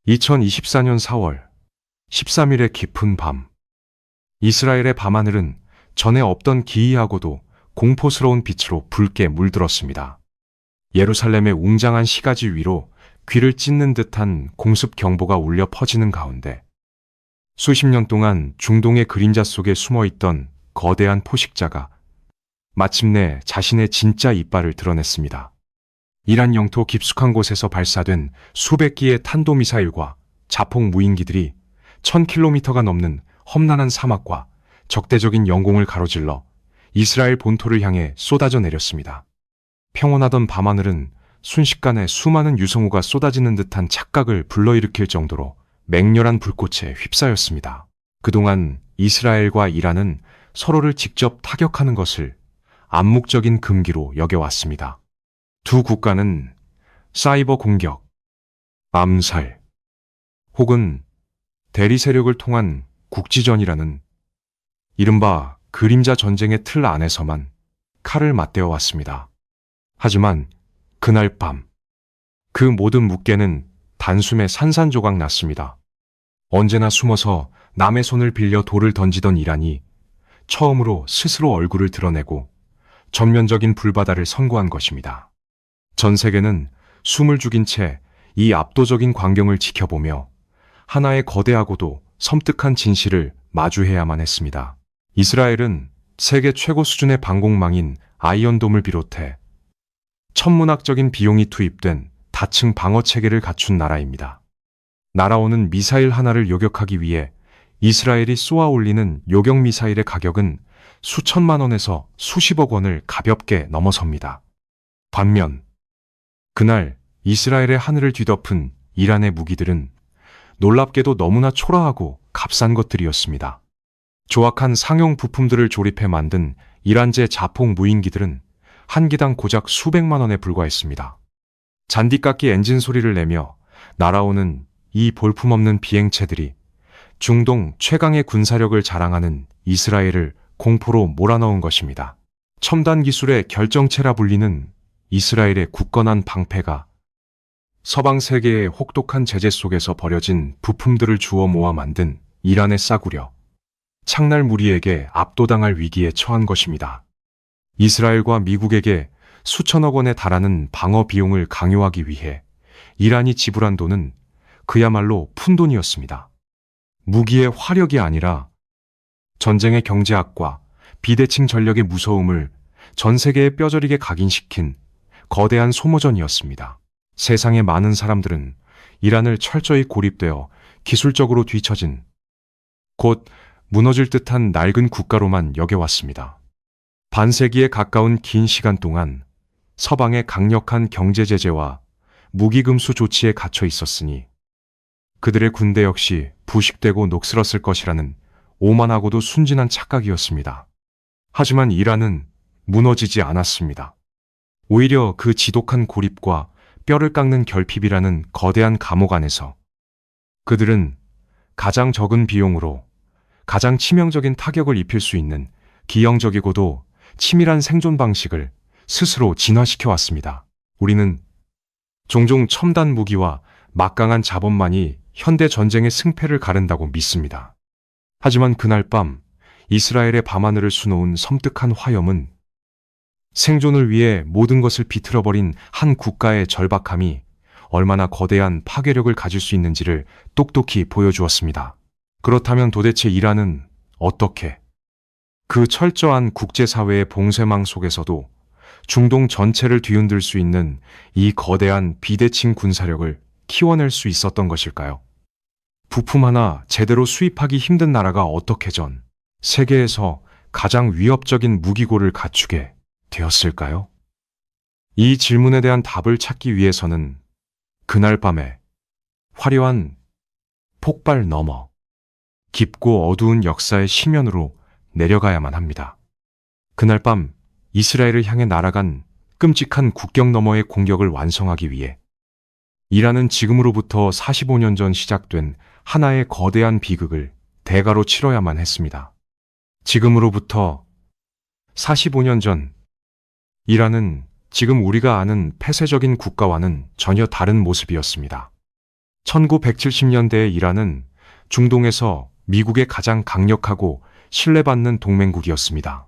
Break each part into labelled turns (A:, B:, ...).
A: 2024년 4월 13일의 깊은 밤, 이스라엘의 밤하늘은 전에 없던 기이하고도 공포스러운 빛으로 붉게 물들었습니다. 예루살렘의 웅장한 시가지 위로 귀를 찢는 듯한 공습 경보가 울려 퍼지는 가운데 수십 년 동안 중동의 그림자 속에 숨어있던 거대한 포식자가 마침내 자신의 진짜 이빨을 드러냈습니다. 이란 영토 깊숙한 곳에서 발사된 수백 기의 탄도미사일과 자폭 무인기들이 1000km가 넘는 험난한 사막과 적대적인 영공을 가로질러 이스라엘 본토를 향해 쏟아져 내렸습니다. 평온하던 밤하늘은 순식간에 수많은 유성우가 쏟아지는 듯한 착각을 불러일으킬 정도로 맹렬한 불꽃에 휩싸였습니다. 그동안 이스라엘과 이란은 서로를 직접 타격하는 것을 암묵적인 금기로 여겨왔습니다. 두 국가는 사이버 공격, 암살, 혹은 대리 세력을 통한 국지전이라는 이른바 그림자 전쟁의 틀 안에서만 칼을 맞대어 왔습니다. 하지만 그날 밤, 그 모든 묵계는 단숨에 산산조각 났습니다. 언제나 숨어서 남의 손을 빌려 돌을 던지던 이란이 처음으로 스스로 얼굴을 드러내고 전면적인 불바다를 선고한 것입니다. 전 세계는 숨을 죽인 채 이 압도적인 광경을 지켜보며 하나의 거대하고도 섬뜩한 진실을 마주해야만 했습니다. 이스라엘은 세계 최고 수준의 방공망인 아이언돔을 비롯해 천문학적인 비용이 투입된 다층 방어 체계를 갖춘 나라입니다. 날아오는 미사일 하나를 요격하기 위해 이스라엘이 쏘아 올리는 요격 미사일의 가격은 수천만 원에서 수십억 원을 가볍게 넘어섭니다. 반면 그날 이스라엘의 하늘을 뒤덮은 이란의 무기들은 놀랍게도 너무나 초라하고 값싼 것들이었습니다. 조악한 상용 부품들을 조립해 만든 이란제 자폭 무인기들은 한 기당 고작 수백만 원에 불과했습니다. 잔디깎이 엔진 소리를 내며 날아오는 이 볼품없는 비행체들이 중동 최강의 군사력을 자랑하는 이스라엘을 공포로 몰아넣은 것입니다. 첨단 기술의 결정체라 불리는 이스라엘의 굳건한 방패가 서방 세계의 혹독한 제재 속에서 버려진 부품들을 주워 모아 만든 이란의 싸구려, 창날 무리에게 압도당할 위기에 처한 것입니다. 이스라엘과 미국에게 수천억 원에 달하는 방어 비용을 강요하기 위해 이란이 지불한 돈은 그야말로 푼돈이었습니다. 무기의 화력이 아니라 전쟁의 경제학과 비대칭 전력의 무서움을 전 세계에 뼈저리게 각인시킨 거대한 소모전이었습니다. 세상의 많은 사람들은 이란을 철저히 고립되어 기술적으로 뒤처진 곧 무너질 듯한 낡은 국가로만 여겨왔습니다. 반세기에 가까운 긴 시간 동안 서방의 강력한 경제 제재와 무기금수 조치에 갇혀 있었으니 그들의 군대 역시 부식되고 녹슬었을 것이라는 오만하고도 순진한 착각이었습니다. 하지만 이란은 무너지지 않았습니다. 오히려 그 지독한 고립과 뼈를 깎는 결핍이라는 거대한 감옥 안에서 그들은 가장 적은 비용으로 가장 치명적인 타격을 입힐 수 있는 기형적이고도 치밀한 생존 방식을 스스로 진화시켜 왔습니다. 우리는 종종 첨단 무기와 막강한 자본만이 현대 전쟁의 승패를 가른다고 믿습니다. 하지만 그날 밤 이스라엘의 밤하늘을 수놓은 섬뜩한 화염은 생존을 위해 모든 것을 비틀어버린 한 국가의 절박함이 얼마나 거대한 파괴력을 가질 수 있는지를 똑똑히 보여주었습니다. 그렇다면 도대체 이란은 어떻게 그 철저한 국제사회의 봉쇄망 속에서도 중동 전체를 뒤흔들 수 있는 이 거대한 비대칭 군사력을 키워낼 수 있었던 것일까요? 부품 하나 제대로 수입하기 힘든 나라가 어떻게 전 세계에서 가장 위협적인 무기고를 갖추게 되었을까요? 이 질문에 대한 답을 찾기 위해서는 그날 밤에 화려한 폭발 너머 깊고 어두운 역사의 심연으로 내려가야만 합니다. 그날 밤 이스라엘을 향해 날아간 끔찍한 국경 너머의 공격을 완성하기 위해 이란은 지금으로부터 45년 전 시작된 하나의 거대한 비극을 대가로 치러야만 했습니다. 지금으로부터 45년 전 이란은 지금 우리가 아는 폐쇄적인 국가와는 전혀 다른 모습이었습니다. 1970년대에 이란은 중동에서 미국의 가장 강력하고 신뢰받는 동맹국이었습니다.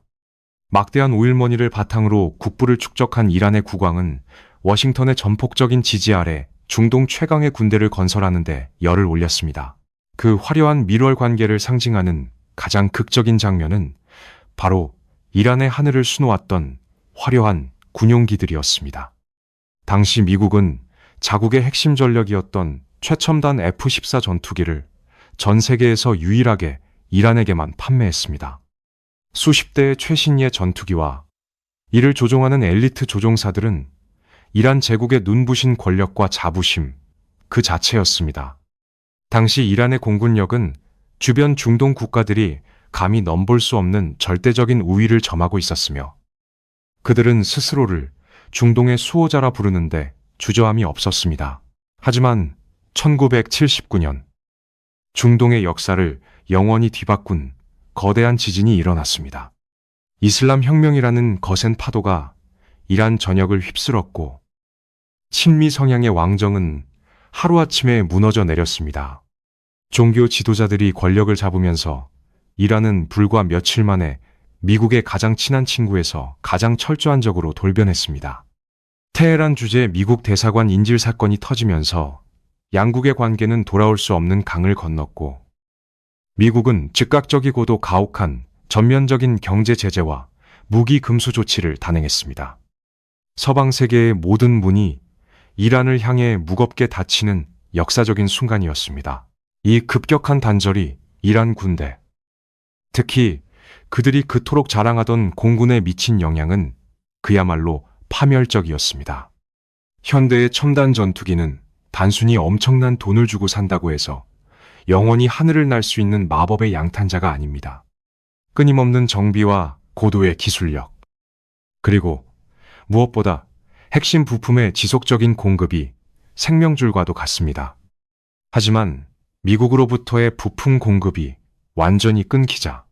A: 막대한 오일머니를 바탕으로 국부를 축적한 이란의 국왕은 워싱턴의 전폭적인 지지 아래 중동 최강의 군대를 건설하는 데 열을 올렸습니다. 그 화려한 밀월 관계를 상징하는 가장 극적인 장면은 바로 이란의 하늘을 수놓았던 화려한 군용기들이었습니다. 당시 미국은 자국의 핵심 전력이었던 최첨단 F-14 전투기를 전 세계에서 유일하게 이란에게만 판매했습니다. 수십 대의 최신의 전투기와 이를 조종하는 엘리트 조종사들은 이란 제국의 눈부신 권력과 자부심 그 자체였습니다. 당시 이란의 공군력은 주변 중동 국가들이 감히 넘볼 수 없는 절대적인 우위를 점하고 있었으며 그들은 스스로를 중동의 수호자라 부르는데 주저함이 없었습니다. 하지만 1979년 중동의 역사를 영원히 뒤바꾼 거대한 지진이 일어났습니다. 이슬람 혁명이라는 거센 파도가 이란 전역을 휩쓸었고 친미 성향의 왕정은 하루아침에 무너져 내렸습니다. 종교 지도자들이 권력을 잡으면서 이란은 불과 며칠 만에 미국의 가장 친한 친구에서 가장 철저한 적으로 돌변했습니다. 테헤란 주재 미국 대사관 인질 사건이 터지면서 양국의 관계는 돌아올 수 없는 강을 건넜고 미국은 즉각적이고도 가혹한 전면적인 경제 제재와 무기 금수 조치를 단행했습니다. 서방 세계의 모든 문이 이란을 향해 무겁게 닫히는 역사적인 순간이었습니다. 이 급격한 단절이 이란 군대, 특히 그들이 그토록 자랑하던 공군에 미친 영향은 그야말로 파멸적이었습니다. 현대의 첨단 전투기는 단순히 엄청난 돈을 주고 산다고 해서 영원히 하늘을 날 수 있는 마법의 양탄자가 아닙니다. 끊임없는 정비와 고도의 기술력, 그리고 무엇보다 핵심 부품의 지속적인 공급이 생명줄과도 같습니다. 하지만 미국으로부터의 부품 공급이 완전히 끊기자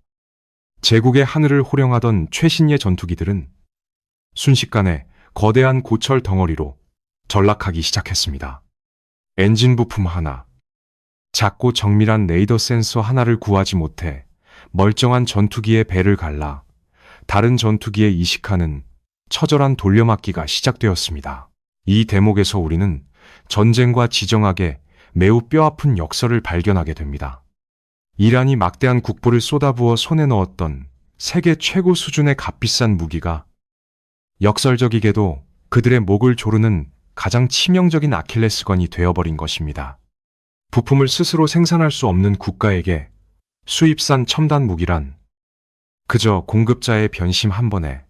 A: 제국의 하늘을 호령하던 최신의 전투기들은 순식간에 거대한 고철 덩어리로 전락하기 시작했습니다. 엔진 부품 하나, 작고 정밀한 레이더 센서 하나를 구하지 못해 멀쩡한 전투기의 배를 갈라 다른 전투기에 이식하는 처절한 돌려막기가 시작되었습니다. 이 대목에서 우리는 전쟁과 지정학의 매우 뼈아픈 역설을 발견하게 됩니다. 이란이 막대한 국보를 쏟아부어 손에 넣었던 세계 최고 수준의 값비싼 무기가 역설적이게도 그들의 목을 조르는 가장 치명적인 아킬레스건이 되어버린 것입니다. 부품을 스스로 생산할 수 없는 국가에게 수입산 첨단 무기란 그저 공급자의 변심 한 번에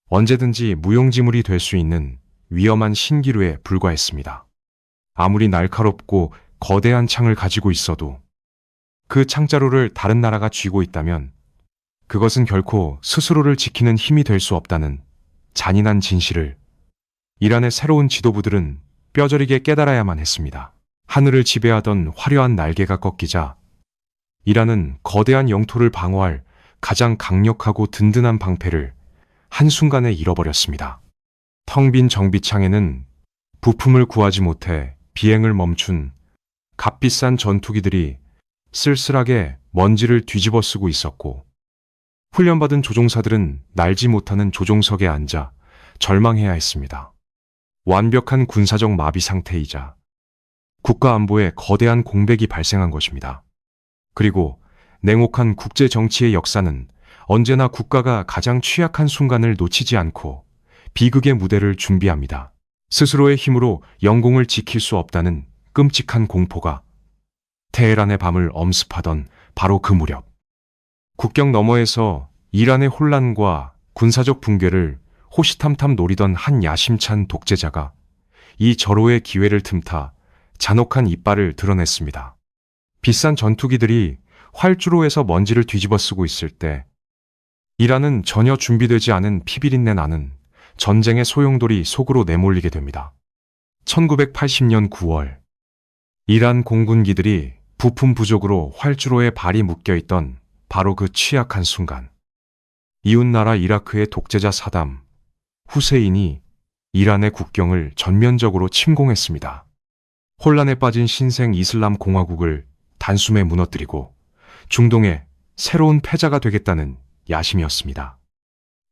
A: 언제든지 무용지물이 될 수 있는 위험한 신기루에 불과했습니다. 아무리 날카롭고 거대한 창을 가지고 있어도 그 창자루를 다른 나라가 쥐고 있다면 그것은 결코 스스로를 지키는 힘이 될 수 없다는 잔인한 진실을 이란의 새로운 지도부들은 뼈저리게 깨달아야만 했습니다. 하늘을 지배하던 화려한 날개가 꺾이자 이란은 거대한 영토를 방어할 가장 강력하고 든든한 방패를 한순간에 잃어버렸습니다. 텅 빈 정비창에는 부품을 구하지 못해 비행을 멈춘 값비싼 전투기들이 쓸쓸하게 먼지를 뒤집어 쓰고 있었고 훈련받은 조종사들은 날지 못하는 조종석에 앉아 절망해야 했습니다. 완벽한 군사적 마비 상태이자 국가 안보에 거대한 공백이 발생한 것입니다. 그리고 냉혹한 국제 정치의 역사는 언제나 국가가 가장 취약한 순간을 놓치지 않고 비극의 무대를 준비합니다. 스스로의 힘으로 영공을 지킬 수 없다는 끔찍한 공포가 테헤란의 밤을 엄습하던 바로 그 무렵, 국경 너머에서 이란의 혼란과 군사적 붕괴를 호시탐탐 노리던 한 야심찬 독재자가 이 절호의 기회를 틈타 잔혹한 이빨을 드러냈습니다. 비싼 전투기들이 활주로에서 먼지를 뒤집어 쓰고 있을 때 이란은 전혀 준비되지 않은 피비린내 나는 전쟁의 소용돌이 속으로 내몰리게 됩니다. 1980년 9월 이란 공군기들이 부품 부족으로 활주로에 발이 묶여있던 바로 그 취약한 순간 이웃나라 이라크의 독재자 사담 후세인이 이란의 국경을 전면적으로 침공했습니다. 혼란에 빠진 신생 이슬람 공화국을 단숨에 무너뜨리고 중동의 새로운 패자가 되겠다는 야심이었습니다.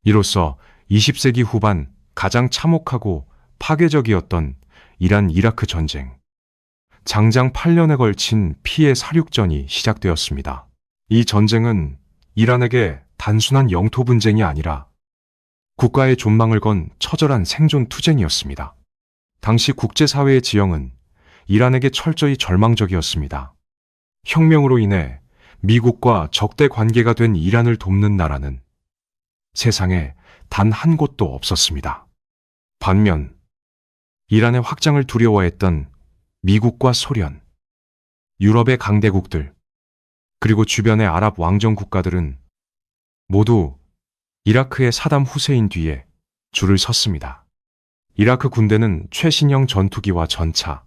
A: 이로써 20세기 후반 가장 참혹하고 파괴적이었던 이란 이라크 전쟁, 장장 8년에 걸친 피해 살육전이 시작되었습니다. 이 전쟁은 이란에게 단순한 영토 분쟁이 아니라 국가의 존망을 건 처절한 생존 투쟁이었습니다. 당시 국제사회의 지형은 이란에게 철저히 절망적이었습니다. 혁명으로 인해 미국과 적대 관계가 된 이란을 돕는 나라는 세상에 단 한 곳도 없었습니다. 반면 이란의 확장을 두려워했던 미국과 소련, 유럽의 강대국들, 그리고 주변의 아랍 왕정 국가들은 모두 이라크의 사담 후세인 뒤에 줄을 섰습니다. 이라크 군대는 최신형 전투기와 전차,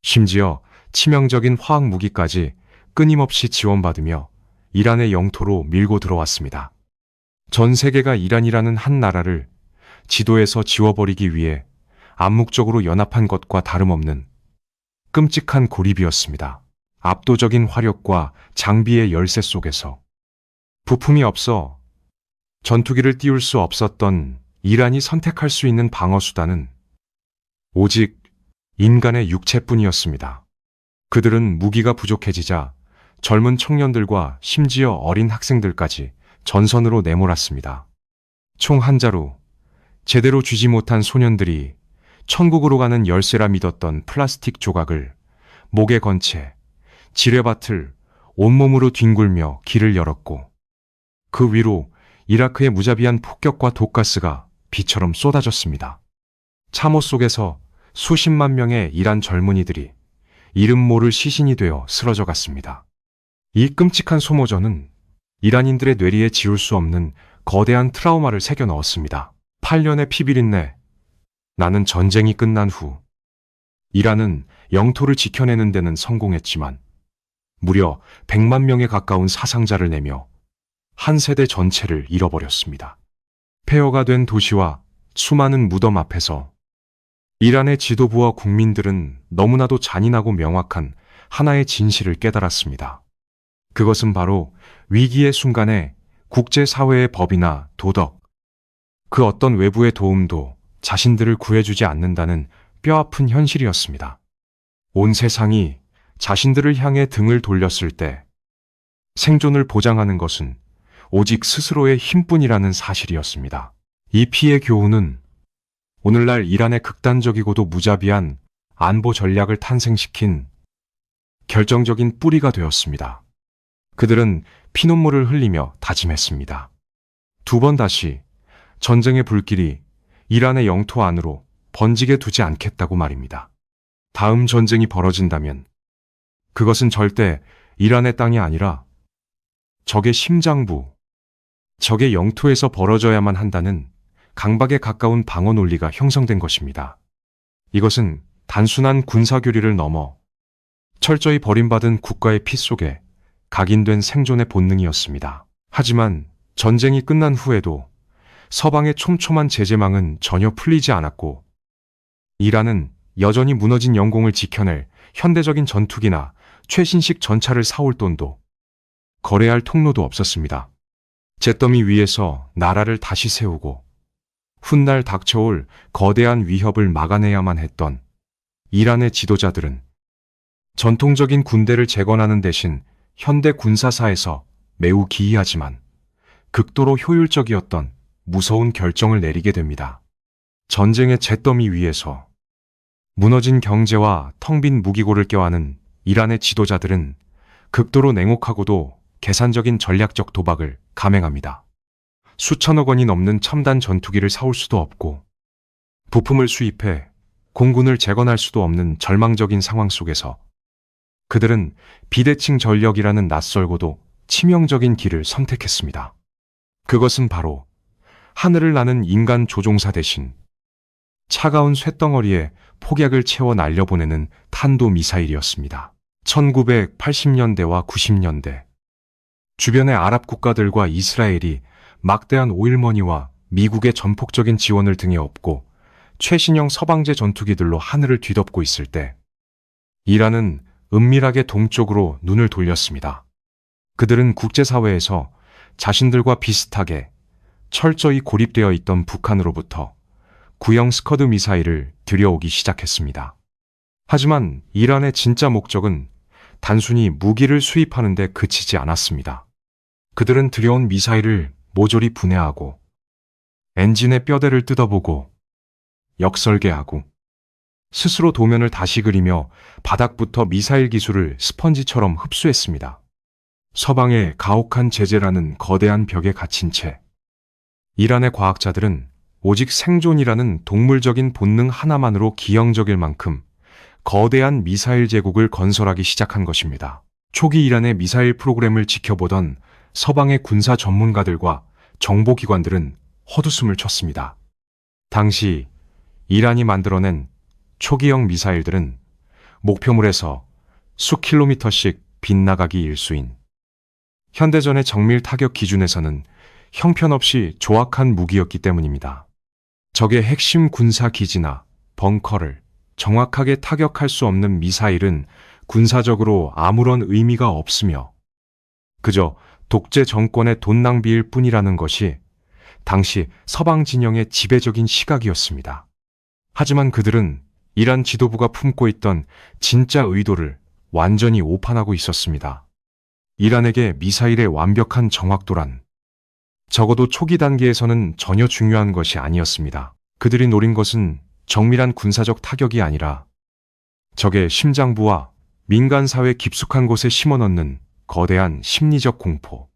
A: 심지어 치명적인 화학 무기까지 끊임없이 지원받으며 이란의 영토로 밀고 들어왔습니다. 전 세계가 이란이라는 한 나라를 지도에서 지워버리기 위해 암묵적으로 연합한 것과 다름없는 끔찍한 고립이었습니다. 압도적인 화력과 장비의 열세 속에서 부품이 없어 전투기를 띄울 수 없었던 이란이 선택할 수 있는 방어수단은 오직 인간의 육체뿐이었습니다. 그들은 무기가 부족해지자 젊은 청년들과 심지어 어린 학생들까지 전선으로 내몰았습니다. 총 한 자루 제대로 쥐지 못한 소년들이 천국으로 가는 열쇠라 믿었던 플라스틱 조각을 목에 건 채 지뢰밭을 온몸으로 뒹굴며 길을 열었고 그 위로 이라크의 무자비한 폭격과 독가스가 비처럼 쏟아졌습니다. 참호 속에서 수십만 명의 이란 젊은이들이 이름 모를 시신이 되어 쓰러져 갔습니다. 이 끔찍한 소모전은 이란인들의 뇌리에 지울 수 없는 거대한 트라우마를 새겨 넣었습니다. 8년의 피비린내, 나는 전쟁이 끝난 후 이란은 영토를 지켜내는 데는 성공했지만 무려 100만 명에 가까운 사상자를 내며 한 세대 전체를 잃어버렸습니다. 폐허가 된 도시와 수많은 무덤 앞에서 이란의 지도부와 국민들은 너무나도 잔인하고 명확한 하나의 진실을 깨달았습니다. 그것은 바로 위기의 순간에 국제사회의 법이나 도덕, 그 어떤 외부의 도움도 자신들을 구해주지 않는다는 뼈아픈 현실이었습니다. 온 세상이 자신들을 향해 등을 돌렸을 때 생존을 보장하는 것은 오직 스스로의 힘뿐이라는 사실이었습니다. 이 피해 교훈은 오늘날 이란의 극단적이고도 무자비한 안보 전략을 탄생시킨 결정적인 뿌리가 되었습니다. 그들은 피눈물을 흘리며 다짐했습니다. 두 번 다시 전쟁의 불길이 이란의 영토 안으로 번지게 두지 않겠다고 말입니다. 다음 전쟁이 벌어진다면 그것은 절대 이란의 땅이 아니라 적의 심장부, 적의 영토에서 벌어져야만 한다는 강박에 가까운 방어 논리가 형성된 것입니다. 이것은 단순한 군사교리를 넘어 철저히 버림받은 국가의 피 속에 각인된 생존의 본능이었습니다. 하지만 전쟁이 끝난 후에도 서방의 촘촘한 제재망은 전혀 풀리지 않았고 이란은 여전히 무너진 영공을 지켜낼 현대적인 전투기나 최신식 전차를 사올 돈도 거래할 통로도 없었습니다. 잿더미 위에서 나라를 다시 세우고 훗날 닥쳐올 거대한 위협을 막아내야만 했던 이란의 지도자들은 전통적인 군대를 재건하는 대신 현대 군사사에서 매우 기이하지만 극도로 효율적이었던 무서운 결정을 내리게 됩니다. 전쟁의 잿더미 위에서 무너진 경제와 텅 빈 무기고를 껴안은 이란의 지도자들은 극도로 냉혹하고도 계산적인 전략적 도박을 감행합니다. 수천억 원이 넘는 첨단 전투기를 사올 수도 없고 부품을 수입해 공군을 재건할 수도 없는 절망적인 상황 속에서 그들은 비대칭 전력이라는 낯설고도 치명적인 길을 선택했습니다. 그것은 바로 하늘을 나는 인간 조종사 대신 차가운 쇳덩어리에 폭약을 채워 날려보내는 탄도미사일이었습니다. 1980년대와 90년대 주변의 아랍 국가들과 이스라엘이 막대한 오일머니와 미국의 전폭적인 지원을 등에 업고 최신형 서방제 전투기들로 하늘을 뒤덮고 있을 때 이란은 은밀하게 동쪽으로 눈을 돌렸습니다. 그들은 국제사회에서 자신들과 비슷하게 철저히 고립되어 있던 북한으로부터 구형 스커드 미사일을 들여오기 시작했습니다. 하지만 이란의 진짜 목적은 단순히 무기를 수입하는 데 그치지 않았습니다. 그들은 들여온 미사일을 모조리 분해하고 엔진의 뼈대를 뜯어보고 역설계하고 스스로 도면을 다시 그리며 바닥부터 미사일 기술을 스펀지처럼 흡수했습니다. 서방의 가혹한 제재라는 거대한 벽에 갇힌 채 이란의 과학자들은 오직 생존이라는 동물적인 본능 하나만으로 기형적일 만큼 거대한 미사일 제국을 건설하기 시작한 것입니다. 초기 이란의 미사일 프로그램을 지켜보던 서방의 군사 전문가들과 정보기관들은 헛웃음을 쳤습니다. 당시 이란이 만들어낸 초기형 미사일들은 목표물에서 수 킬로미터씩 빗나가기 일수인 현대전의 정밀 타격 기준에서는 형편없이 조악한 무기였기 때문입니다. 적의 핵심 군사 기지나 벙커를 정확하게 타격할 수 없는 미사일은 군사적으로 아무런 의미가 없으며 그저 독재 정권의 돈 낭비일 뿐이라는 것이 당시 서방 진영의 지배적인 시각이었습니다. 하지만 그들은 이란 지도부가 품고 있던 진짜 의도를 완전히 오판하고 있었습니다. 이란에게 미사일의 완벽한 정확도란 적어도 초기 단계에서는 전혀 중요한 것이 아니었습니다. 그들이 노린 것은 정밀한 군사적 타격이 아니라 적의 심장부와 민간 사회 깊숙한 곳에 심어넣는 거대한 심리적 공포,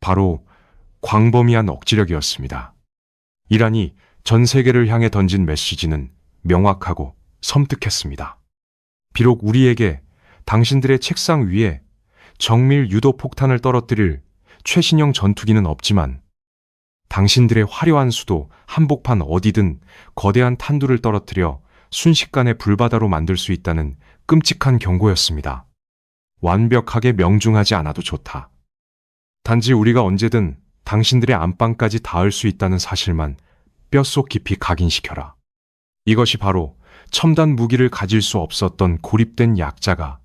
A: 바로 광범위한 억지력이었습니다. 이란이 전 세계를 향해 던진 메시지는 명확하고 섬뜩했습니다. 비록 우리에게 당신들의 책상 위에 정밀 유도 폭탄을 떨어뜨릴 최신형 전투기는 없지만 당신들의 화려한 수도 한복판 어디든 거대한 탄두를 떨어뜨려 순식간에 불바다로 만들 수 있다는 끔찍한 경고였습니다. 완벽하게 명중하지 않아도 좋다. 단지 우리가 언제든 당신들의 안방까지 닿을 수 있다는 사실만 뼛속 깊이 각인시켜라. 이것이 바로 첨단 무기를 가질 수 없었던 고립된 약자가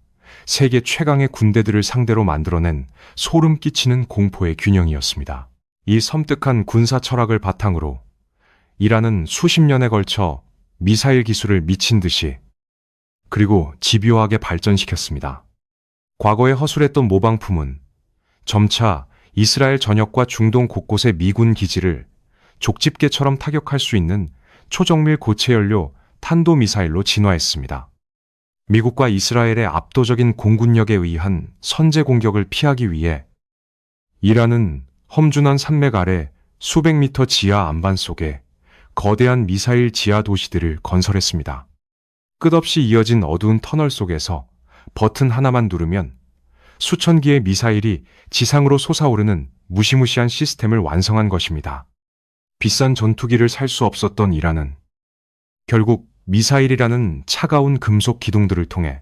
A: 세계 최강의 군대들을 상대로 만들어낸 소름 끼치는 공포의 균형이었습니다. 이 섬뜩한 군사 철학을 바탕으로 이란은 수십 년에 걸쳐 미사일 기술을 미친 듯이 그리고 집요하게 발전시켰습니다. 과거에 허술했던 모방품은 점차 이스라엘 전역과 중동 곳곳의 미군 기지를 족집게처럼 타격할 수 있는 초정밀 고체연료 탄도미사일로 진화했습니다. 미국과 이스라엘의 압도적인 공군력에 의한 선제 공격을 피하기 위해 이란은 험준한 산맥 아래 수백 미터 지하 안반 속에 거대한 미사일 지하 도시들을 건설했습니다. 끝없이 이어진 어두운 터널 속에서 버튼 하나만 누르면 수천 기의 미사일이 지상으로 솟아오르는 무시무시한 시스템을 완성한 것입니다. 비싼 전투기를 살 수 없었던 이란은 결국 미사일이라는 차가운 금속 기둥들을 통해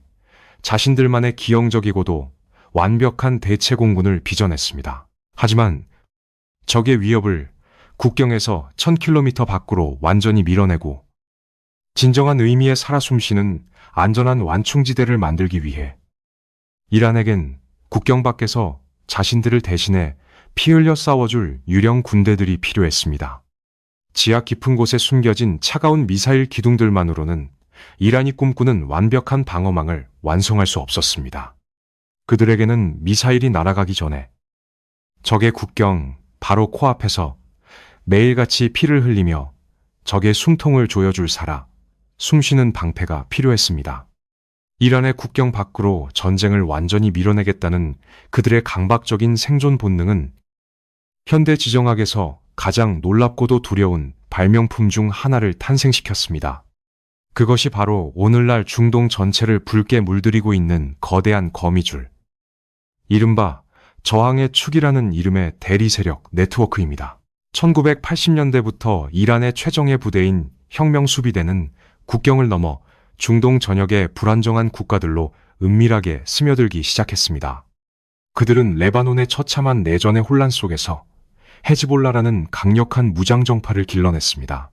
A: 자신들만의 기형적이고도 완벽한 대체 공군을 빚어냈습니다. 하지만 적의 위협을 국경에서 1000km 밖으로 완전히 밀어내고 진정한 의미의 살아 숨쉬는 안전한 완충지대를 만들기 위해 이란에겐 국경 밖에서 자신들을 대신해 피 흘려 싸워줄 유령 군대들이 필요했습니다. 지하 깊은 곳에 숨겨진 차가운 미사일 기둥들만으로는 이란이 꿈꾸는 완벽한 방어망을 완성할 수 없었습니다. 그들에게는 미사일이 날아가기 전에 적의 국경 바로 코앞에서 매일같이 피를 흘리며 적의 숨통을 조여줄 살아 숨쉬는 방패가 필요했습니다. 이란의 국경 밖으로 전쟁을 완전히 밀어내겠다는 그들의 강박적인 생존 본능은 현대 지정학에서 가장 놀랍고도 두려운 발명품 중 하나를 탄생시켰습니다. 그것이 바로 오늘날 중동 전체를 붉게 물들이고 있는 거대한 거미줄, 이른바 저항의 축이라는 이름의 대리 세력 네트워크입니다. 1980년대부터 이란의 최정예 부대인 혁명수비대는 국경을 넘어 중동 전역의 불안정한 국가들로 은밀하게 스며들기 시작했습니다. 그들은 레바논의 처참한 내전의 혼란 속에서 헤즈볼라라는 강력한 무장정파를 길러냈습니다.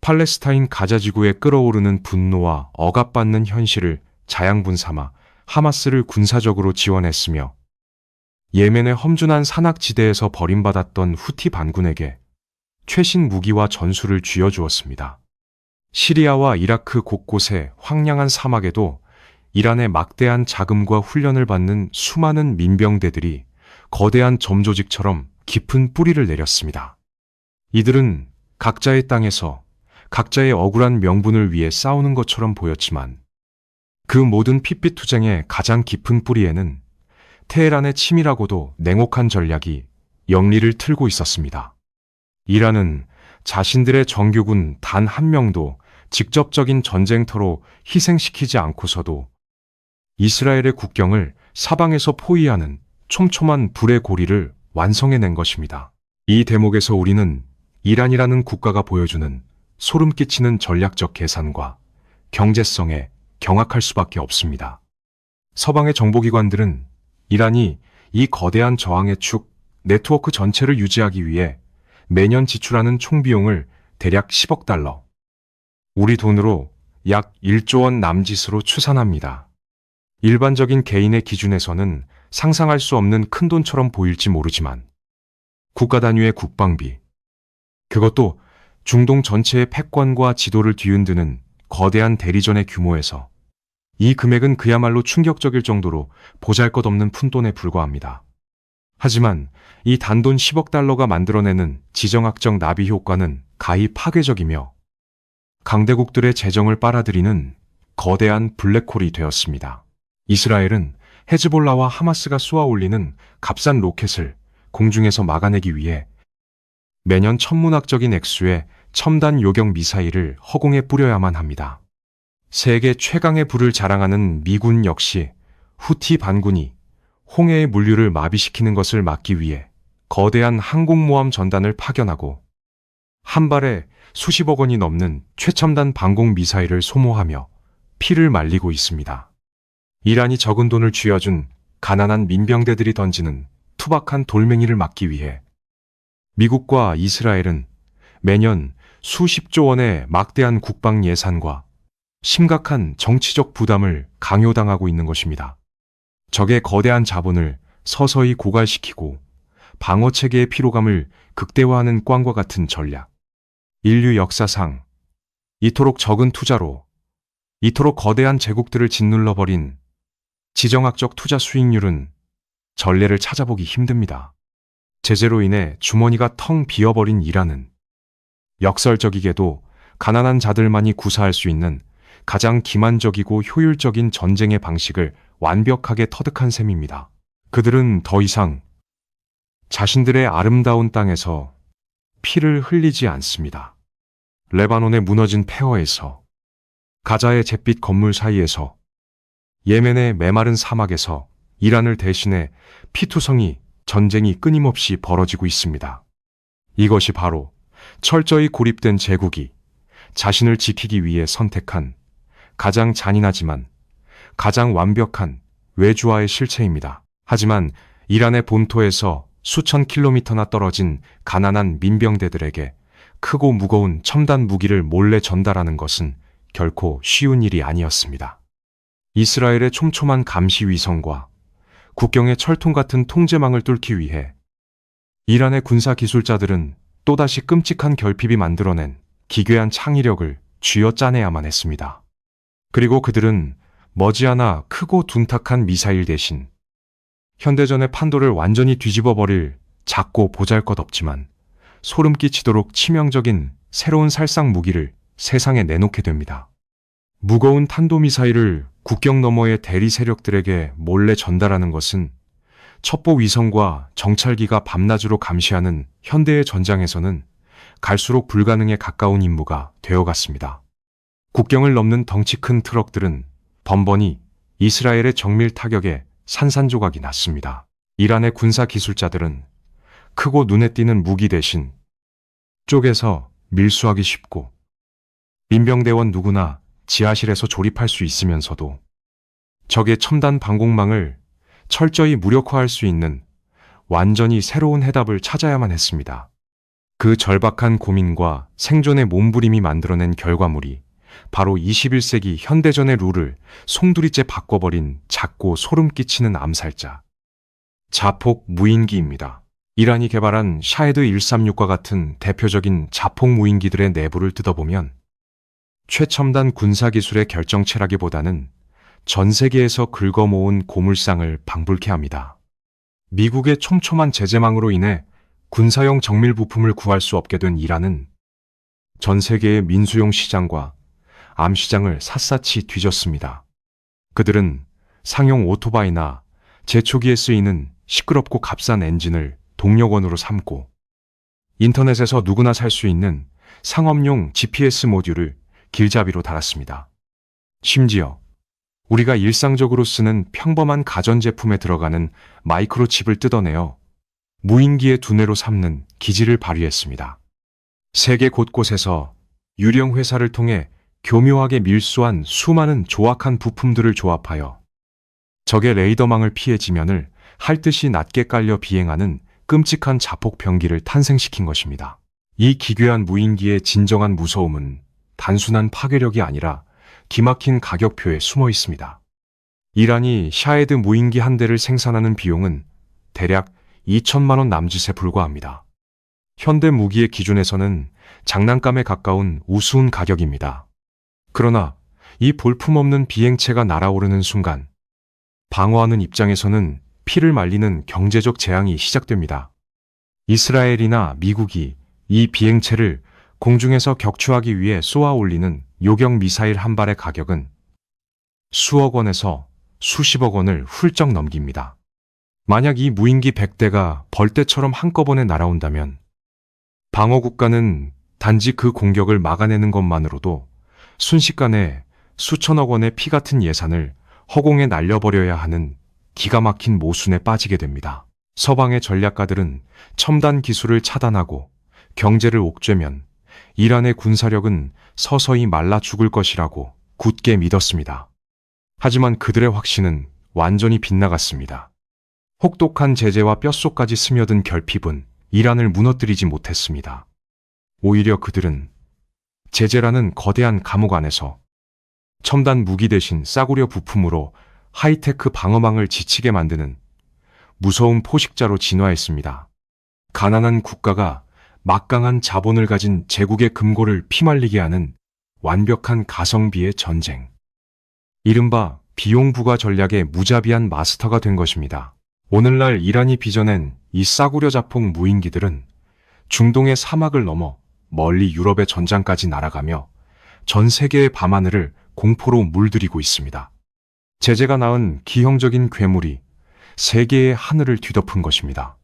A: 팔레스타인 가자 지구에 끓어오르는 분노와 억압받는 현실을 자양분 삼아 하마스를 군사적으로 지원했으며 예멘의 험준한 산악지대에서 버림받았던 후티 반군에게 최신 무기와 전술을 쥐어주었습니다. 시리아와 이라크 곳곳의 황량한 사막에도 이란의 막대한 자금과 훈련을 받는 수많은 민병대들이 거대한 점조직처럼 깊은 뿌리를 내렸습니다. 이들은 각자의 땅에서 각자의 억울한 명분을 위해 싸우는 것처럼 보였지만 그 모든 핏빛 투쟁의 가장 깊은 뿌리에는 테헤란의 치밀하고도 냉혹한 전략이 영리를 틀고 있었습니다. 이란은 자신들의 정규군 단 한 명도 직접적인 전쟁터로 희생시키지 않고서도 이스라엘의 국경을 사방에서 포위하는 촘촘한 불의 고리를 완성해낸 것입니다. 이 대목에서 우리는 이란이라는 국가가 보여주는 소름 끼치는 전략적 계산과 경제성에 경악할 수밖에 없습니다. 서방의 정보기관들은 이란이 이 거대한 저항의 축, 네트워크 전체를 유지하기 위해 매년 지출하는 총비용을 대략 10억 달러, 우리 돈으로 약 1조 원 남짓으로 추산합니다. 일반적인 개인의 기준에서는 상상할 수 없는 큰 돈처럼 보일지 모르지만 국가 단위의 국방비, 그것도 중동 전체의 패권과 지도를 뒤흔드는 거대한 대리전의 규모에서 이 금액은 그야말로 충격적일 정도로 보잘것없는 푼돈에 불과합니다. 하지만 이 단돈 10억 달러가 만들어내는 지정학적 나비 효과는 가히 파괴적이며 강대국들의 재정을 빨아들이는 거대한 블랙홀이 되었습니다. 이스라엘은 헤즈볼라와 하마스가 쏘아 올리는 값싼 로켓을 공중에서 막아내기 위해 매년 천문학적인 액수의 첨단 요격 미사일을 허공에 뿌려야만 합니다. 세계 최강의 불을 자랑하는 미군 역시 후티 반군이 홍해의 물류를 마비시키는 것을 막기 위해 거대한 항공모함 전단을 파견하고 한 발에 수십억 원이 넘는 최첨단 방공 미사일을 소모하며 피를 말리고 있습니다. 이란이 적은 돈을 쥐어준 가난한 민병대들이 던지는 투박한 돌멩이를 막기 위해 미국과 이스라엘은 매년 수십조 원의 막대한 국방 예산과 심각한 정치적 부담을 강요당하고 있는 것입니다. 적의 거대한 자본을 서서히 고갈시키고 방어체계의 피로감을 극대화하는 꽝과 같은 전략. 인류 역사상 이토록 적은 투자로 이토록 거대한 제국들을 짓눌러버린 지정학적 투자 수익률은 전례를 찾아보기 힘듭니다. 제재로 인해 주머니가 텅 비어버린 이란은 역설적이게도 가난한 자들만이 구사할 수 있는 가장 기만적이고 효율적인 전쟁의 방식을 완벽하게 터득한 셈입니다. 그들은 더 이상 자신들의 아름다운 땅에서 피를 흘리지 않습니다. 레바논의 무너진 폐허에서, 가자의 잿빛 건물 사이에서, 예멘의 메마른 사막에서 이란을 대신해 피투성이 전쟁이 끊임없이 벌어지고 있습니다. 이것이 바로 철저히 고립된 제국이 자신을 지키기 위해 선택한 가장 잔인하지만 가장 완벽한 외주화의 실체입니다. 하지만 이란의 본토에서 수천 킬로미터나 떨어진 가난한 민병대들에게 크고 무거운 첨단 무기를 몰래 전달하는 것은 결코 쉬운 일이 아니었습니다. 이스라엘의 촘촘한 감시 위성과 국경의 철통 같은 통제망을 뚫기 위해 이란의 군사 기술자들은 또다시 끔찍한 결핍이 만들어낸 기괴한 창의력을 쥐어짜내야만 했습니다. 그리고 그들은 머지않아 크고 둔탁한 미사일 대신 현대전의 판도를 완전히 뒤집어버릴 작고 보잘것없지만 소름 끼치도록 치명적인 새로운 살상 무기를 세상에 내놓게 됩니다. 무거운 탄도미사일을 국경 너머의 대리 세력들에게 몰래 전달하는 것은 첩보 위성과 정찰기가 밤낮으로 감시하는 현대의 전장에서는 갈수록 불가능에 가까운 임무가 되어갔습니다. 국경을 넘는 덩치 큰 트럭들은 번번이 이스라엘의 정밀 타격에 산산조각이 났습니다. 이란의 군사 기술자들은 크고 눈에 띄는 무기 대신 쪼개서 밀수하기 쉽고 민병대원 누구나 지하실에서 조립할 수 있으면서도 적의 첨단 방공망을 철저히 무력화할 수 있는 완전히 새로운 해답을 찾아야만 했습니다. 그 절박한 고민과 생존의 몸부림이 만들어낸 결과물이 바로 21세기 현대전의 룰을 송두리째 바꿔버린 작고 소름 끼치는 암살자. 자폭 무인기입니다. 이란이 개발한 샤헤드 136과 같은 대표적인 자폭 무인기들의 내부를 뜯어보면 최첨단 군사기술의 결정체라기보다는 전 세계에서 긁어모은 고물상을 방불케 합니다. 미국의 촘촘한 제재망으로 인해 군사용 정밀 부품을 구할 수 없게 된 이란은 전 세계의 민수용 시장과 암 시장을 샅샅이 뒤졌습니다. 그들은 상용 오토바이나 제초기에 쓰이는 시끄럽고 값싼 엔진을 동력원으로 삼고 인터넷에서 누구나 살 수 있는 상업용 GPS 모듈을 길잡이로 달았습니다. 심지어 우리가 일상적으로 쓰는 평범한 가전제품에 들어가는 마이크로칩을 뜯어내어 무인기의 두뇌로 삼는 기지를 발휘했습니다. 세계 곳곳에서 유령 회사를 통해 교묘하게 밀수한 수많은 조악한 부품들을 조합하여 적의 레이더망을 피해 지면을 할 듯이 낮게 깔려 비행하는 끔찍한 자폭 병기를 탄생시킨 것입니다. 이 기괴한 무인기의 진정한 무서움은 단순한 파괴력이 아니라 기막힌 가격표에 숨어 있습니다. 이란이 샤헤드 무인기 한 대를 생산하는 비용은 대략 2천만 원 남짓에 불과합니다. 현대 무기의 기준에서는 장난감에 가까운 우스운 가격입니다. 그러나 이 볼품없는 비행체가 날아오르는 순간 방어하는 입장에서는 피를 말리는 경제적 재앙이 시작됩니다. 이스라엘이나 미국이 이 비행체를 공중에서 격추하기 위해 쏘아 올리는 요격 미사일 한 발의 가격은 수억 원에서 수십억 원을 훌쩍 넘깁니다. 만약 이 무인기 100대가 벌떼처럼 한꺼번에 날아온다면 방어국가는 단지 그 공격을 막아내는 것만으로도 순식간에 수천억 원의 피 같은 예산을 허공에 날려버려야 하는 기가 막힌 모순에 빠지게 됩니다. 서방의 전략가들은 첨단 기술을 차단하고 경제를 옥죄면 이란의 군사력은 서서히 말라 죽을 것이라고 굳게 믿었습니다. 하지만 그들의 확신은 완전히 빗나갔습니다. 혹독한 제재와 뼛속까지 스며든 결핍은 이란을 무너뜨리지 못했습니다. 오히려 그들은 제재라는 거대한 감옥 안에서 첨단 무기 대신 싸구려 부품으로 하이테크 방어망을 지치게 만드는 무서운 포식자로 진화했습니다. 가난한 국가가 막강한 자본을 가진 제국의 금고를 피말리게 하는 완벽한 가성비의 전쟁. 이른바 비용 부과 전략의 무자비한 마스터가 된 것입니다. 오늘날 이란이 빚어낸 이 싸구려 자폭 무인기들은 중동의 사막을 넘어 멀리 유럽의 전장까지 날아가며 전 세계의 밤하늘을 공포로 물들이고 있습니다. 제재가 낳은 기형적인 괴물이 세계의 하늘을 뒤덮은 것입니다.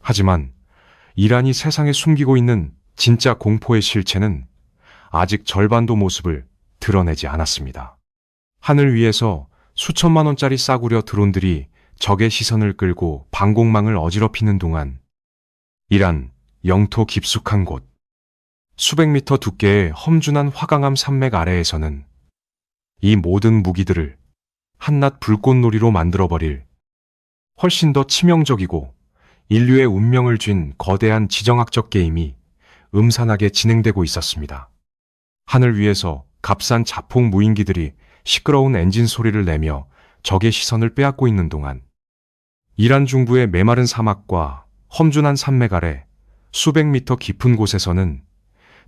A: 하지만 이란이 세상에 숨기고 있는 진짜 공포의 실체는 아직 절반도 모습을 드러내지 않았습니다. 하늘 위에서 수천만 원짜리 싸구려 드론들이 적의 시선을 끌고 방공망을 어지럽히는 동안 이란 영토 깊숙한 곳 수백 미터 두께의 험준한 화강암 산맥 아래에서는 이 모든 무기들을 한낱 불꽃놀이로 만들어버릴 훨씬 더 치명적이고 인류의 운명을 쥔 거대한 지정학적 게임이 음산하게 진행되고 있었습니다. 하늘 위에서 값싼 자폭 무인기들이 시끄러운 엔진 소리를 내며 적의 시선을 빼앗고 있는 동안 이란 중부의 메마른 사막과 험준한 산맥 아래 수백 미터 깊은 곳에서는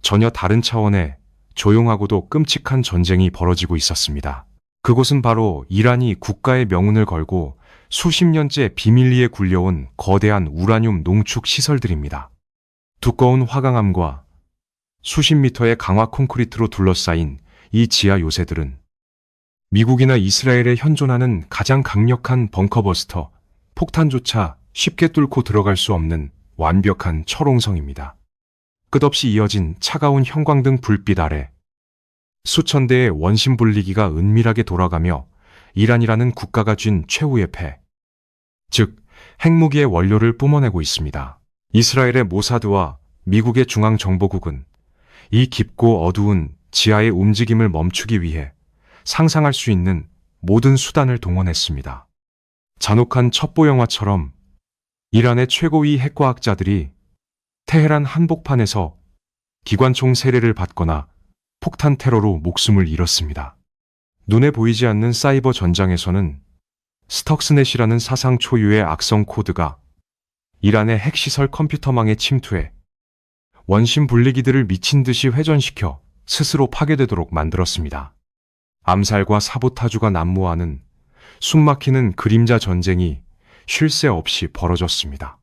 A: 전혀 다른 차원의 조용하고도 끔찍한 전쟁이 벌어지고 있었습니다. 그곳은 바로 이란이 국가의 명운을 걸고 수십 년째 비밀리에 굴려온 거대한 우라늄 농축 시설들입니다. 두꺼운 화강암과 수십 미터의 강화 콘크리트로 둘러싸인 이 지하 요새들은 미국이나 이스라엘에 현존하는 가장 강력한 벙커버스터, 폭탄조차 쉽게 뚫고 들어갈 수 없는 완벽한 철옹성입니다. 끝없이 이어진 차가운 형광등 불빛 아래 수천 대의 원심 분리기가 은밀하게 돌아가며 이란이라는 국가가 쥔 최후의 패, 즉 핵무기의 원료를 뿜어내고 있습니다. 이스라엘의 모사드와 미국의 중앙정보국은 이 깊고 어두운 지하의 움직임을 멈추기 위해 상상할 수 있는 모든 수단을 동원했습니다. 잔혹한 첩보 영화처럼 이란의 최고위 핵과학자들이 테헤란 한복판에서 기관총 세례를 받거나 폭탄 테러로 목숨을 잃었습니다. 눈에 보이지 않는 사이버 전장에서는 스턱스넷이라는 사상 초유의 악성 코드가 이란의 핵시설 컴퓨터망에 침투해 원심 분리기들을 미친 듯이 회전시켜 스스로 파괴되도록 만들었습니다. 암살과 사보타주가 난무하는 숨막히는 그림자 전쟁이 쉴 새 없이 벌어졌습니다.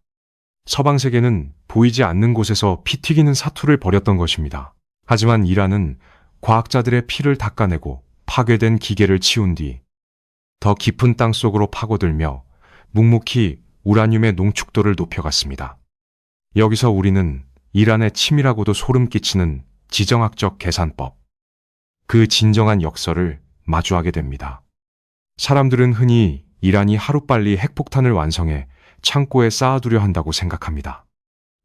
A: 서방 세계는 보이지 않는 곳에서 피 튀기는 사투를 벌였던 것입니다. 하지만 이란은 과학자들의 피를 닦아내고 파괴된 기계를 치운 뒤 더 깊은 땅 속으로 파고들며 묵묵히 우라늄의 농축도를 높여갔습니다. 여기서 우리는 이란의 치밀하고도 소름 끼치는 지정학적 계산법, 그 진정한 역설을 마주하게 됩니다. 사람들은 흔히 이란이 하루빨리 핵폭탄을 완성해 창고에 쌓아두려 한다고 생각합니다.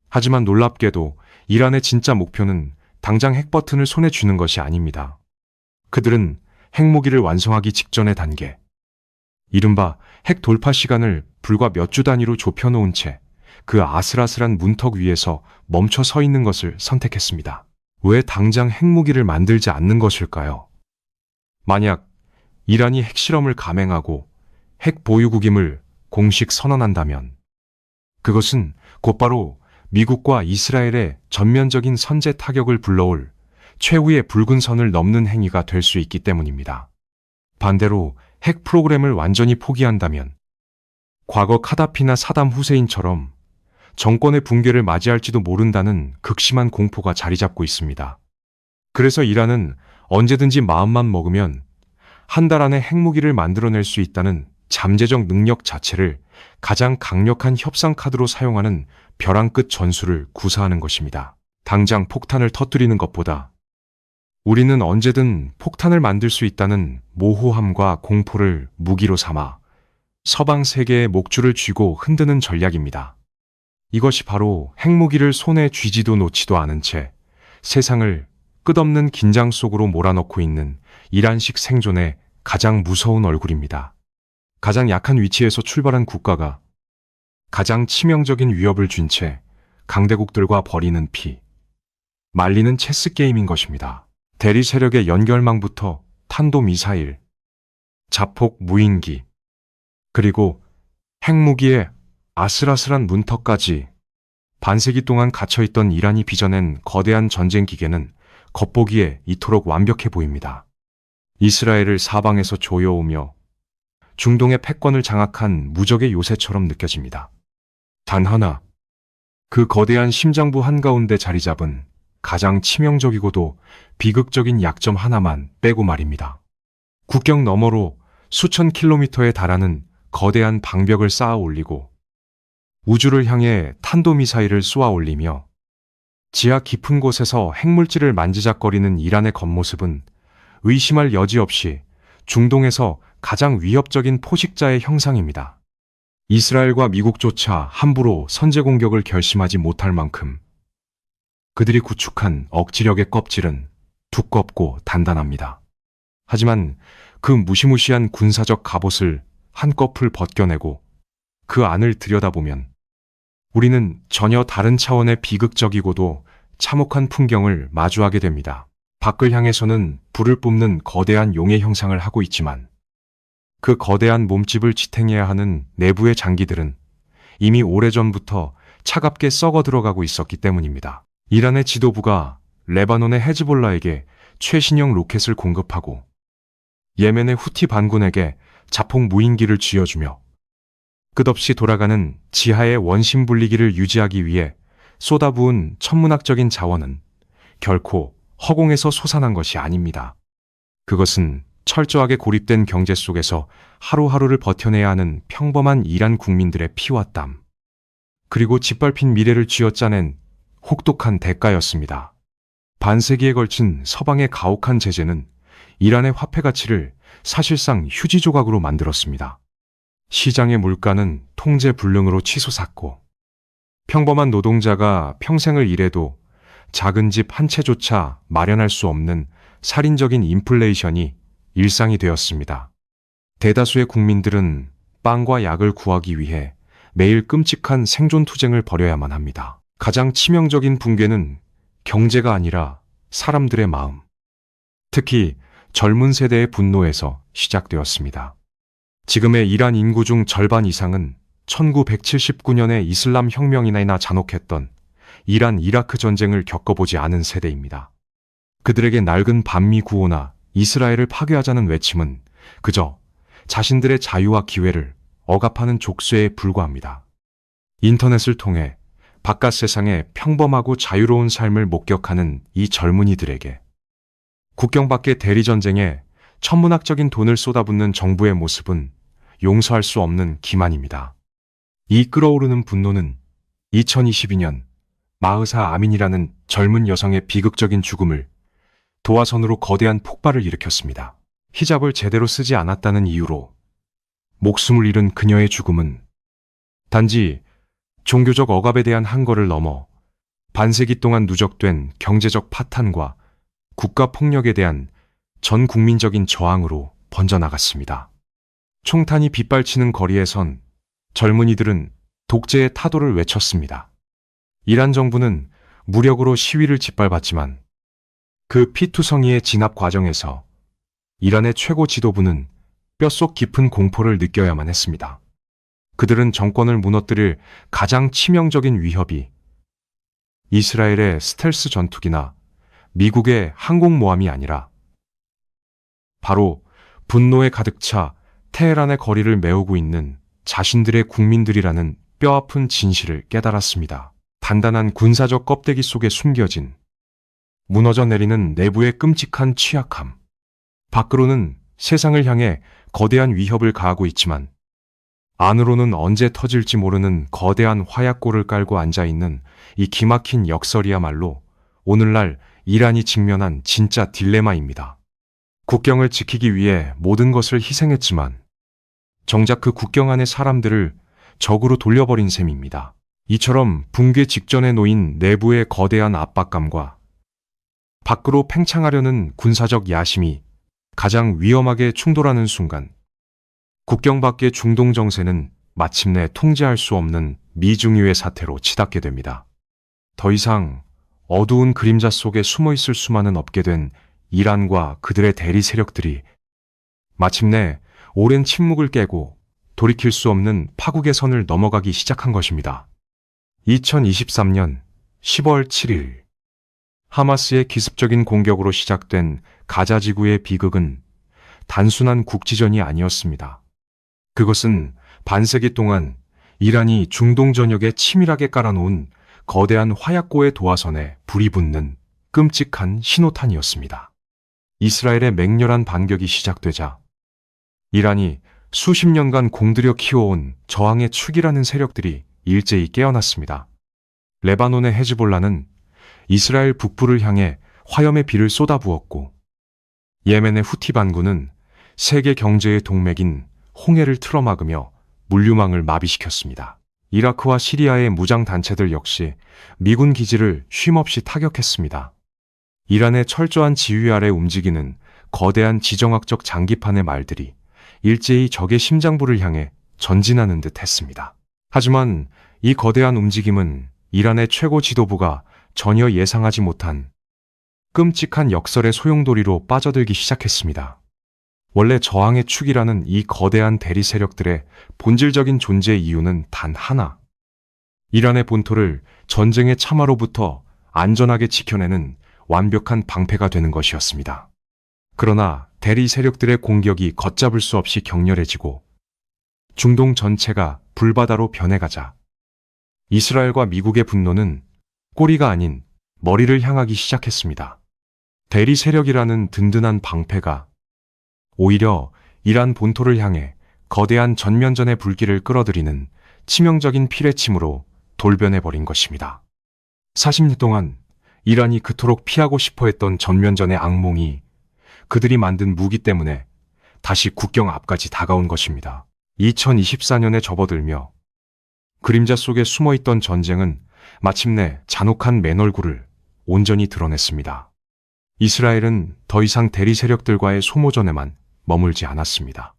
A: 하지만 놀랍게도 이란의 진짜 목표는 당장 핵버튼을 손에 쥐는 것이 아닙니다. 그들은 핵무기를 완성하기 직전의 단계, 이른바 핵 돌파 시간을 불과 몇 주 단위로 좁혀놓은 채 그 아슬아슬한 문턱 위에서 멈춰 서 있는 것을 선택했습니다. 왜 당장 핵무기를 만들지 않는 것일까요? 만약 이란이 핵실험을 감행하고 핵 보유국임을 공식 선언한다면 그것은 곧바로 미국과 이스라엘의 전면적인 선제 타격을 불러올 최후의 붉은 선을 넘는 행위가 될 수 있기 때문입니다. 반대로 핵 프로그램을 완전히 포기한다면 과거 카다피나 사담 후세인처럼 정권의 붕괴를 맞이할지도 모른다는 극심한 공포가 자리 잡고 있습니다. 그래서 이란은 언제든지 마음만 먹으면 한 달 안에 핵무기를 만들어낼 수 있다는 잠재적 능력 자체를 가장 강력한 협상 카드로 사용하는 벼랑 끝 전술을 구사하는 것입니다. 당장 폭탄을 터뜨리는 것보다 우리는 언제든 폭탄을 만들 수 있다는 모호함과 공포를 무기로 삼아 서방 세계의 목줄을 쥐고 흔드는 전략입니다. 이것이 바로 핵무기를 손에 쥐지도 놓지도 않은 채 세상을 끝없는 긴장 속으로 몰아넣고 있는 이란식 생존의 가장 무서운 얼굴입니다. 가장 약한 위치에서 출발한 국가가 가장 치명적인 위협을 쥔 채 강대국들과 벌이는 피, 말리는 체스 게임인 것입니다. 대리 세력의 연결망부터 탄도미사일, 자폭 무인기, 그리고 핵무기의 아슬아슬한 문턱까지 반세기 동안 갇혀있던 이란이 빚어낸 거대한 전쟁 기계는 겉보기에 이토록 완벽해 보입니다. 이스라엘을 사방에서 조여오며 중동의 패권을 장악한 무적의 요새처럼 느껴집니다. 단 하나, 그 거대한 심장부 한가운데 자리 잡은 가장 치명적이고도 비극적인 약점 하나만 빼고 말입니다. 국경 너머로 수천 킬로미터에 달하는 거대한 방벽을 쌓아 올리고 우주를 향해 탄도미사일을 쏘아 올리며 지하 깊은 곳에서 핵물질을 만지작거리는 이란의 겉모습은 의심할 여지 없이 중동에서 가장 위협적인 포식자의 형상입니다. 이스라엘과 미국조차 함부로 선제 공격을 결심하지 못할 만큼 그들이 구축한 억지력의 껍질은 두껍고 단단합니다. 하지만 그 무시무시한 군사적 갑옷을 한꺼풀 벗겨내고 그 안을 들여다보면 우리는 전혀 다른 차원의 비극적이고도 참혹한 풍경을 마주하게 됩니다. 밖을 향해서는 불을 뿜는 거대한 용의 형상을 하고 있지만 그 거대한 몸집을 지탱해야 하는 내부의 장기들은 이미 오래전부터 차갑게 썩어 들어가고 있었기 때문입니다. 이란의 지도부가 레바논의 헤즈볼라에게 최신형 로켓을 공급하고 예멘의 후티 반군에게 자폭 무인기를 쥐어주며 끝없이 돌아가는 지하의 원심 분리기를 유지하기 위해 쏟아부은 천문학적인 자원은 결코 허공에서 솟아난 것이 아닙니다. 그것은 철저하게 고립된 경제 속에서 하루하루를 버텨내야 하는 평범한 이란 국민들의 피와 땀, 그리고 짓밟힌 미래를 쥐어짜낸 혹독한 대가였습니다. 반세기에 걸친 서방의 가혹한 제재는 이란의 화폐 가치를 사실상 휴지 조각으로 만들었습니다. 시장의 물가는 통제 불능으로 치솟았고 평범한 노동자가 평생을 일해도 작은 집 한 채조차 마련할 수 없는 살인적인 인플레이션이 일상이 되었습니다. 대다수의 국민들은 빵과 약을 구하기 위해 매일 끔찍한 생존 투쟁을 벌여야만 합니다. 가장 치명적인 붕괴는 경제가 아니라 사람들의 마음, 특히 젊은 세대의 분노에서 시작되었습니다. 지금의 이란 인구 중 절반 이상은 1979년에 이슬람 혁명이나 잔혹했던 이란 이라크 전쟁을 겪어보지 않은 세대입니다. 그들에게 낡은 반미 구호나 이스라엘을 파괴하자는 외침은 그저 자신들의 자유와 기회를 억압하는 족쇄에 불과합니다. 인터넷을 통해 바깥 세상의 평범하고 자유로운 삶을 목격하는 이 젊은이들에게 국경 밖의 대리전쟁에 천문학적인 돈을 쏟아붓는 정부의 모습은 용서할 수 없는 기만입니다. 이 끓어오르는 분노는 2022년 마흐사 아민이라는 젊은 여성의 비극적인 죽음을 도화선으로 거대한 폭발을 일으켰습니다. 히잡을 제대로 쓰지 않았다는 이유로 목숨을 잃은 그녀의 죽음은 단지 종교적 억압에 대한 항거를 넘어 반세기 동안 누적된 경제적 파탄과 국가 폭력에 대한 전 국민적인 저항으로 번져나갔습니다. 총탄이 빗발치는 거리에선 젊은이들은 독재의 타도를 외쳤습니다. 이란 정부는 무력으로 시위를 짓밟았지만 그 피투성이의 진압 과정에서 이란의 최고 지도부는 뼛속 깊은 공포를 느껴야만 했습니다. 그들은 정권을 무너뜨릴 가장 치명적인 위협이 이스라엘의 스텔스 전투기나 미국의 항공모함이 아니라 바로 분노에 가득 차 테헤란의 거리를 메우고 있는 자신들의 국민들이라는 뼈아픈 진실을 깨달았습니다. 단단한 군사적 껍데기 속에 숨겨진 무너져 내리는 내부의 끔찍한 취약함. 밖으로는 세상을 향해 거대한 위협을 가하고 있지만 안으로는 언제 터질지 모르는 거대한 화약고를 깔고 앉아있는 이 기막힌 역설이야말로 오늘날 이란이 직면한 진짜 딜레마입니다. 국경을 지키기 위해 모든 것을 희생했지만 정작 그 국경 안의 사람들을 적으로 돌려버린 셈입니다. 이처럼 붕괴 직전에 놓인 내부의 거대한 압박감과 밖으로 팽창하려는 군사적 야심이 가장 위험하게 충돌하는 순간 국경 밖의 중동 정세는 마침내 통제할 수 없는 미중유의 사태로 치닫게 됩니다. 더 이상 어두운 그림자 속에 숨어 있을 수만은 없게 된 이란과 그들의 대리 세력들이 마침내 오랜 침묵을 깨고 돌이킬 수 없는 파국의 선을 넘어가기 시작한 것입니다. 2023년 10월 7일 하마스의 기습적인 공격으로 시작된 가자 지구의 비극은 단순한 국지전이 아니었습니다. 그것은 반세기 동안 이란이 중동 전역에 치밀하게 깔아놓은 거대한 화약고의 도화선에 불이 붙는 끔찍한 신호탄이었습니다. 이스라엘의 맹렬한 반격이 시작되자 이란이 수십 년간 공들여 키워온 저항의 축이라는 세력들이 일제히 깨어났습니다. 레바논의 헤즈볼라는 이스라엘 북부를 향해 화염의 비를 쏟아부었고 예멘의 후티 반군은 세계 경제의 동맥인 홍해를 틀어막으며 물류망을 마비시켰습니다. 이라크와 시리아의 무장단체들 역시 미군 기지를 쉼없이 타격했습니다. 이란의 철저한 지휘 아래 움직이는 거대한 지정학적 장기판의 말들이 일제히 적의 심장부를 향해 전진하는 듯 했습니다. 하지만 이 거대한 움직임은 이란의 최고 지도부가 전혀 예상하지 못한 끔찍한 역설의 소용돌이로 빠져들기 시작했습니다. 원래 저항의 축이라는 이 거대한 대리 세력들의 본질적인 존재 이유는 단 하나. 이란의 본토를 전쟁의 참화로부터 안전하게 지켜내는 완벽한 방패가 되는 것이었습니다. 그러나 대리 세력들의 공격이 걷잡을 수 없이 격렬해지고 중동 전체가 불바다로 변해가자 이스라엘과 미국의 분노는 꼬리가 아닌 머리를 향하기 시작했습니다. 대리 세력이라는 든든한 방패가 오히려 이란 본토를 향해 거대한 전면전의 불길을 끌어들이는 치명적인 피뢰침으로 돌변해버린 것입니다. 40년 동안 이란이 그토록 피하고 싶어했던 전면전의 악몽이 그들이 만든 무기 때문에 다시 국경 앞까지 다가온 것입니다. 2024년에 접어들며 그림자 속에 숨어있던 전쟁은 마침내 잔혹한 맨얼굴을 온전히 드러냈습니다. 이스라엘은 더 이상 대리 세력들과의 소모전에만 머물지 않았습니다.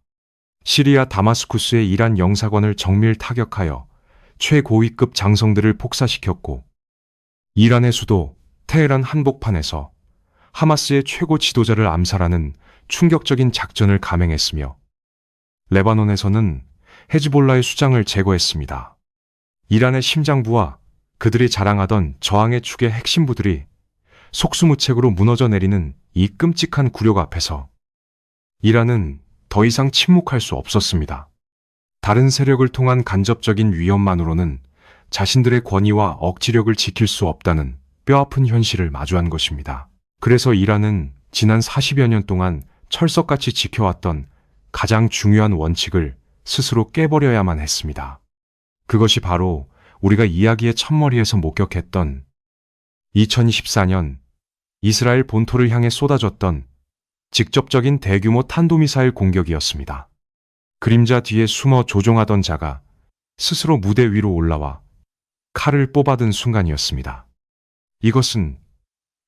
A: 시리아 다마스쿠스의 이란 영사관을 정밀 타격하여 최고위급 장성들을 폭사시켰고 이란의 수도 테헤란 한복판에서 하마스의 최고 지도자를 암살하는 충격적인 작전을 감행했으며 레바논에서는 헤즈볼라의 수장을 제거했습니다. 이란의 심장부와 그들이 자랑하던 저항의 축의 핵심부들이 속수무책으로 무너져 내리는 이 끔찍한 굴욕 앞에서 이란은 더 이상 침묵할 수 없었습니다. 다른 세력을 통한 간접적인 위협만으로는 자신들의 권위와 억지력을 지킬 수 없다는 뼈아픈 현실을 마주한 것입니다. 그래서 이란은 지난 40여 년 동안 철석같이 지켜왔던 가장 중요한 원칙을 스스로 깨버려야만 했습니다. 그것이 바로 우리가 이야기의 첫머리에서 목격했던 2024년 이스라엘 본토를 향해 쏟아졌던 직접적인 대규모 탄도미사일 공격이었습니다. 그림자 뒤에 숨어 조종하던 자가 스스로 무대 위로 올라와 칼을 뽑아든 순간이었습니다. 이것은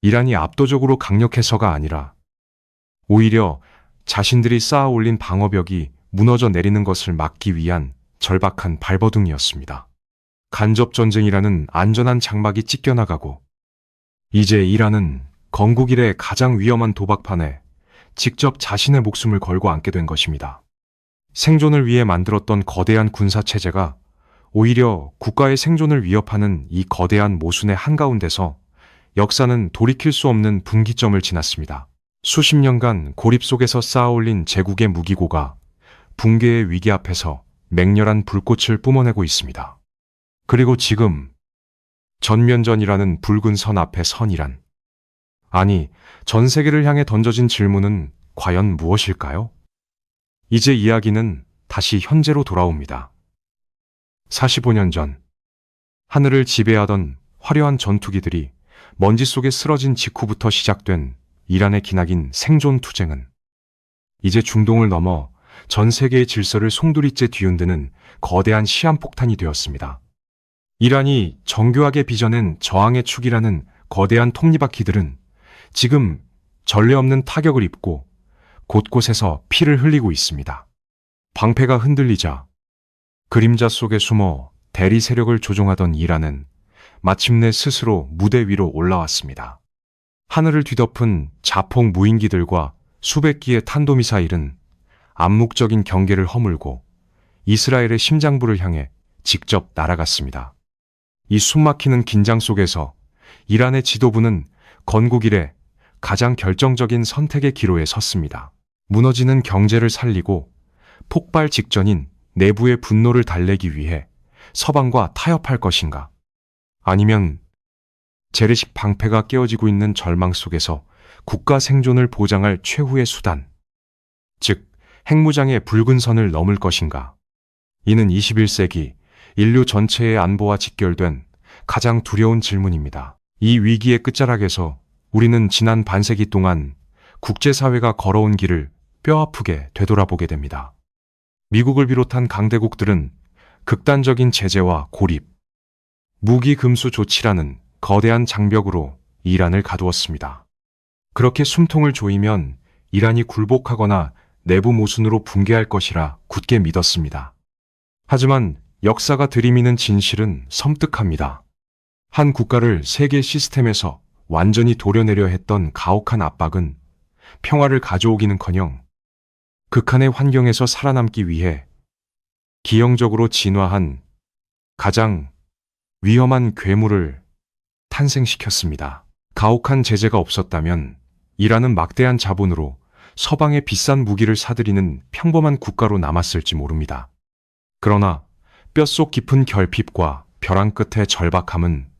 A: 이란이 압도적으로 강력해서가 아니라 오히려 자신들이 쌓아 올린 방어벽이 무너져 내리는 것을 막기 위한 절박한 발버둥이었습니다. 간접전쟁이라는 안전한 장막이 찢겨나가고 이제 이란은 건국 이래 가장 위험한 도박판에 직접 자신의 목숨을 걸고 앉게 된 것입니다. 생존을 위해 만들었던 거대한 군사체제가 오히려 국가의 생존을 위협하는 이 거대한 모순의 한가운데서 역사는 돌이킬 수 없는 분기점을 지났습니다. 수십 년간 고립 속에서 쌓아올린 제국의 무기고가 붕괴의 위기 앞에서 맹렬한 불꽃을 뿜어내고 있습니다. 그리고 지금 전면전이라는 붉은 선 앞에 선 이란. 아니, 전 세계를 향해 던져진 질문은 과연 무엇일까요? 이제 이야기는 다시 현재로 돌아옵니다. 45년 전, 하늘을 지배하던 화려한 전투기들이 먼지 속에 쓰러진 직후부터 시작된 이란의 기나긴 생존 투쟁은 이제 중동을 넘어 전 세계의 질서를 송두리째 뒤흔드는 거대한 시한폭탄이 되었습니다. 이란이 정교하게 빚어낸 저항의 축이라는 거대한 톱니바퀴들은 지금 전례 없는 타격을 입고 곳곳에서 피를 흘리고 있습니다. 방패가 흔들리자 그림자 속에 숨어 대리 세력을 조종하던 이란은 마침내 스스로 무대 위로 올라왔습니다. 하늘을 뒤덮은 자폭 무인기들과 수백 기의 탄도미사일은 암묵적인 경계를 허물고 이스라엘의 심장부를 향해 직접 날아갔습니다. 이 숨막히는 긴장 속에서 이란의 지도부는 건국 이래 가장 결정적인 선택의 기로에 섰습니다. 무너지는 경제를 살리고 폭발 직전인 내부의 분노를 달래기 위해 서방과 타협할 것인가? 아니면 재래식 방패가 깨어지고 있는 절망 속에서 국가 생존을 보장할 최후의 수단, 즉 핵무장의 붉은 선을 넘을 것인가? 이는 21세기 인류 전체의 안보와 직결된 가장 두려운 질문입니다. 이 위기의 끝자락에서 우리는 지난 반세기 동안 국제사회가 걸어온 길을 뼈아프게 되돌아보게 됩니다. 미국을 비롯한 강대국들은 극단적인 제재와 고립, 무기 금수 조치라는 거대한 장벽으로 이란을 가두었습니다. 그렇게 숨통을 조이면 이란이 굴복하거나 내부 모순으로 붕괴할 것이라 굳게 믿었습니다. 하지만 역사가 들이미는 진실은 섬뜩합니다. 한 국가를 세계 시스템에서 완전히 도려내려 했던 가혹한 압박은 평화를 가져오기는커녕 극한의 환경에서 살아남기 위해 기형적으로 진화한 가장 위험한 괴물을 탄생시켰습니다. 가혹한 제재가 없었다면 이란은 막대한 자본으로 서방의 비싼 무기를 사들이는 평범한 국가로 남았을지 모릅니다. 그러나 뼛속 깊은 결핍과 벼랑 끝의 절박함은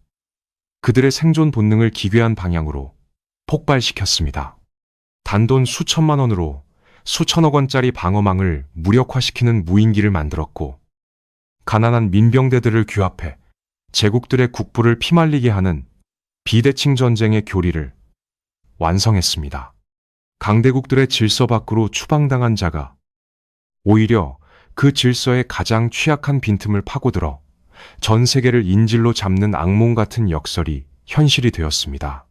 A: 그들의 생존 본능을 기괴한 방향으로 폭발시켰습니다. 단돈 수천만 원으로 수천억 원짜리 방어망을 무력화시키는 무인기를 만들었고 가난한 민병대들을 규합해 제국들의 국부를 피말리게 하는 비대칭 전쟁의 교리를 완성했습니다. 강대국들의 질서 밖으로 추방당한 자가 오히려 그 질서의 가장 취약한 빈틈을 파고들어 전 세계를 인질로 잡는 악몽 같은 역설이 현실이 되었습니다.